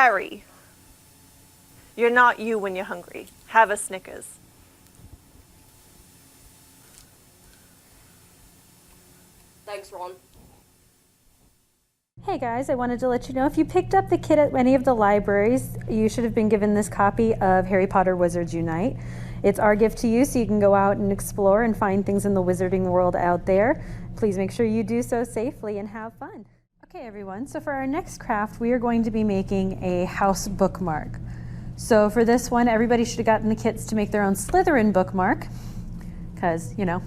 Kari, you're not you when you're hungry. Have a Snickers. Thanks, Ron. Hey guys, I wanted to let you know if you picked up the kit at any of the libraries, you should have been given this copy of Harry Potter Wizards Unite. It's our gift to you so you can go out and explore and find things in the wizarding world out there. Please make sure you do so safely and have fun. Okay everyone, so for our next craft we are going to be making a house bookmark. So for this one, everybody should have gotten the kits to make their own Slytherin bookmark, because, you know,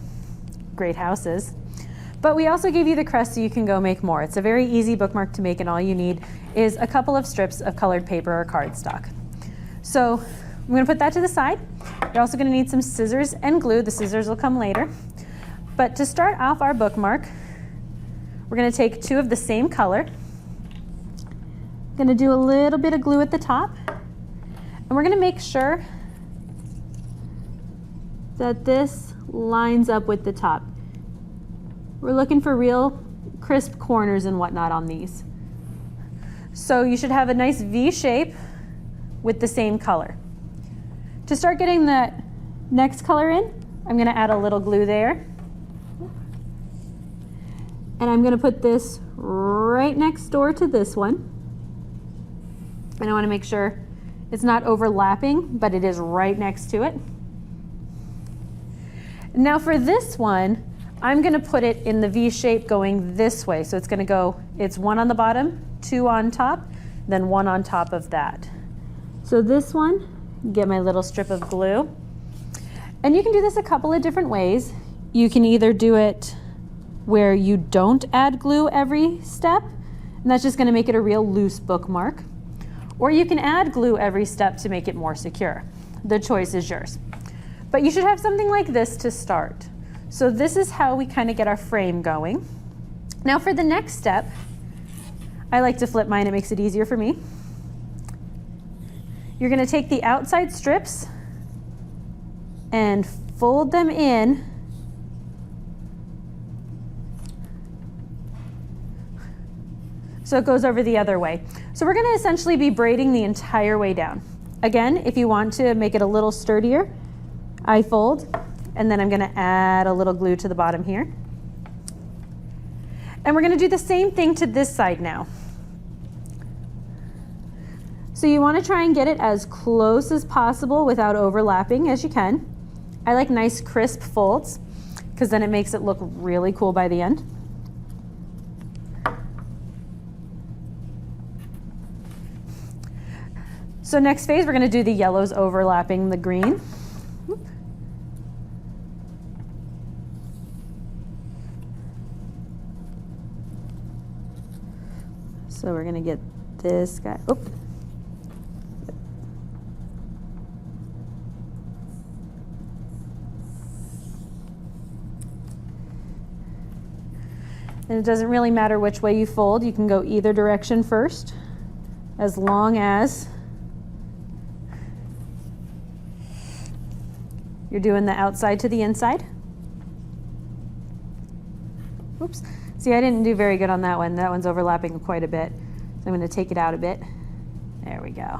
great houses. But we also gave you the crest so you can go make more. It's a very easy bookmark to make, and all you need is a couple of strips of colored paper or cardstock. So I'm gonna put that to the side. You're also gonna need some scissors and glue. The scissors will come later. But to start off our bookmark, we're gonna take 2 of the same color. Gonna do a little bit of glue at the top. And we're gonna make sure that this lines up with the top. We're looking for real crisp corners and whatnot on these. So you should have a nice V shape with the same color. To start getting the next color in, I'm gonna add a little glue there. And I'm gonna put this right next door to this one. And I wanna make sure it's not overlapping, but it is right next to it. Now for this one, I'm gonna put it in the V shape going this way. So it's gonna go, it's 1 on the bottom, 2 on top, then 1 on top of that. So this one, get my little strip of glue. And you can do this a couple of different ways. You can either do it where you don't add glue every step, and that's just gonna make it a real loose bookmark. Or you can add glue every step to make it more secure. The choice is yours. But you should have something like this to start. So this is how we kind of get our frame going. Now for the next step, I like to flip mine, it makes it easier for me. You're gonna take the outside strips and fold them in so it goes over the other way. So we're gonna essentially be braiding the entire way down. Again, if you want to make it a little sturdier, I fold, and then I'm gonna add a little glue to the bottom here. And we're gonna do the same thing to this side now. So you wanna try and get it as close as possible without overlapping as you can. I like nice crisp folds, because then it makes it look really cool by the end. So next phase, we're gonna do the yellows overlapping the green. So we're gonna get this guy, oop. And it doesn't really matter which way you fold. You can go either direction first, as long as you're doing the outside to the inside. Oops. See, I didn't do very good on that one. That one's overlapping quite a bit. So I'm gonna take it out a bit. There we go.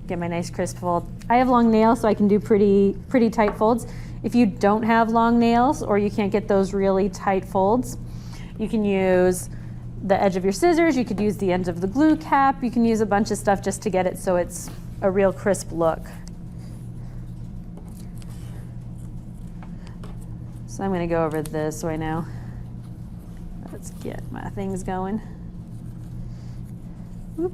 Get my nice crisp fold. I have long nails, so I can do pretty tight folds. If you don't have long nails or you can't get those really tight folds, you can use the edge of your scissors, you could use the end of the glue cap, you can use a bunch of stuff just to get it so it's a real crisp look. So I'm gonna go over this way now. Let's get my things going. Whoop.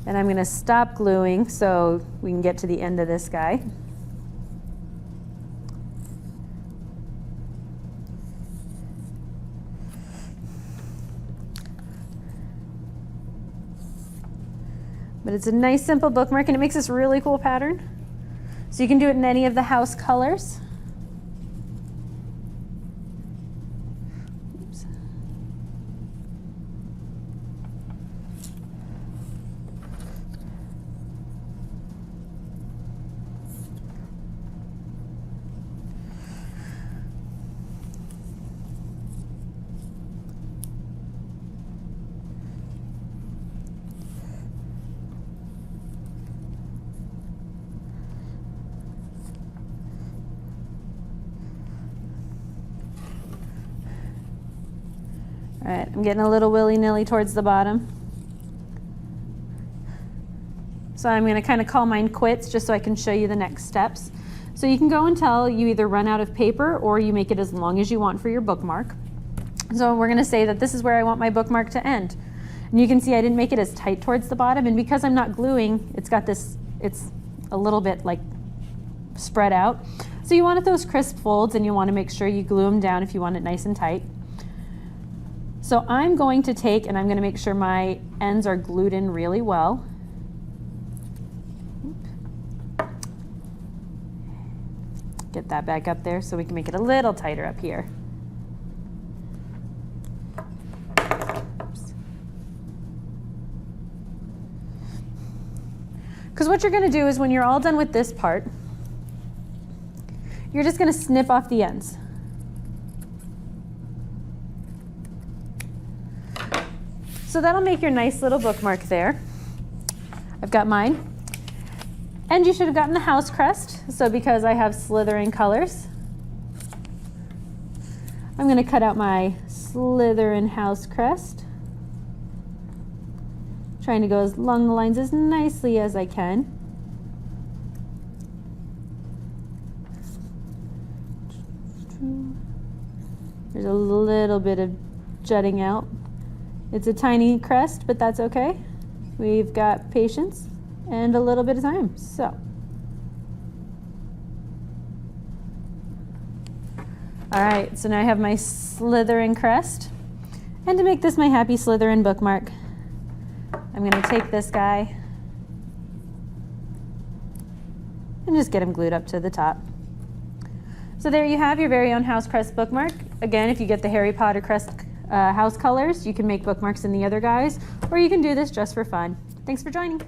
And I'm gonna stop gluing so we can get to the end of this guy. But it's a nice simple bookmark and it makes this really cool pattern. So you can do it in any of the house colors. Oops. All right, I'm getting a little willy-nilly towards the bottom. So I'm gonna kind of call mine quits just so I can show you the next steps. So you can go until you either run out of paper or you make it as long as you want for your bookmark. So we're gonna say that this is where I want my bookmark to end. And you can see I didn't make it as tight towards the bottom, and because I'm not gluing, it's got this, it's a little bit like spread out. So you want those crisp folds, and you wanna make sure you glue them down if you want it nice and tight. So I'm going to take, and I'm gonna make sure my ends are glued in really well. Get that back up there so we can make it a little tighter up here. Because what you're going to do is when you're all done with this part, you're just going to snip off the ends. So that'll make your nice little bookmark there. I've got mine. And you should have gotten the house crest. So because I have Slytherin colors, I'm going to cut out my Slytherin house crest. Trying to go along the lines as nicely as I can. There's a little bit of jutting out. It's a tiny crest, but that's okay. We've got patience and a little bit of time. So, all right, so now I have my Slytherin crest. And to make this my happy Slytherin bookmark, I'm gonna take this guy and just get him glued up to the top. So there you have your very own house crest bookmark. Again, if you get the Harry Potter crest house colors, you can make bookmarks in the other guys, or you can do this just for fun. Thanks for joining.